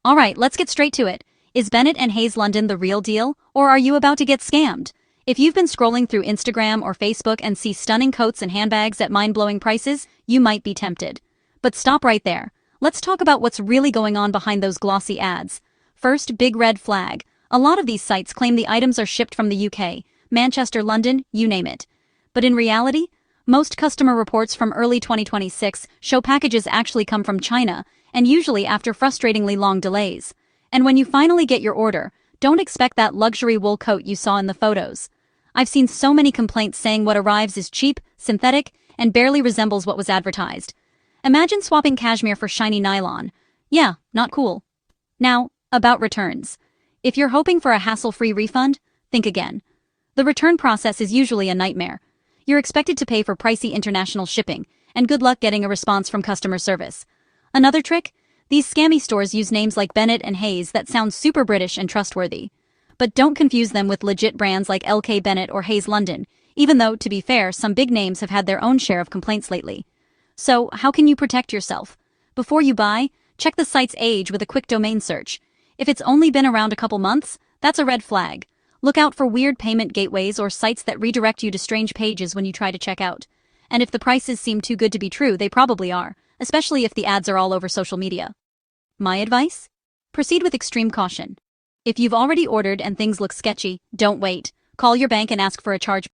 Alright, let's get straight to it. Is Bennett and Hayes London the real deal, or are you about to get scammed? If you've been scrolling through Instagram or Facebook and see stunning coats and handbags at mind-blowing prices, you might be tempted. But stop right there. Let's talk about what's really going on behind those glossy ads. First, big red flag. A lot of these sites claim the items are shipped from the UK, Manchester, London, you name it. But in reality, most customer reports from early 2026 show packages actually come from China, and usually after frustratingly long delays. And when you finally get your order, don't expect that luxury wool coat you saw in the photos. I've seen so many complaints saying what arrives is cheap, synthetic, and barely resembles what was advertised. Imagine swapping cashmere for shiny nylon. Yeah, not cool. Now, about returns. If you're hoping for a hassle-free refund, think again. The return process is usually a nightmare. You're expected to pay for pricey international shipping, and good luck getting a response from customer service. Another trick? These scammy stores use names like Bennett and Hayes that sound super British and trustworthy. But don't confuse them with legit brands like LK Bennett or Hayes London, even though, to be fair, some big names have had their own share of complaints lately. So, how can you protect yourself? Before you buy, check the site's age with a quick domain search. If it's only been around a couple months, that's a red flag. Look out for weird payment gateways or sites that redirect you to strange pages when you try to check out. And if the prices seem too good to be true, they probably are, especially if the ads are all over social media. My advice? Proceed with extreme caution. If you've already ordered and things look sketchy, don't wait. Call your bank and ask for a charge.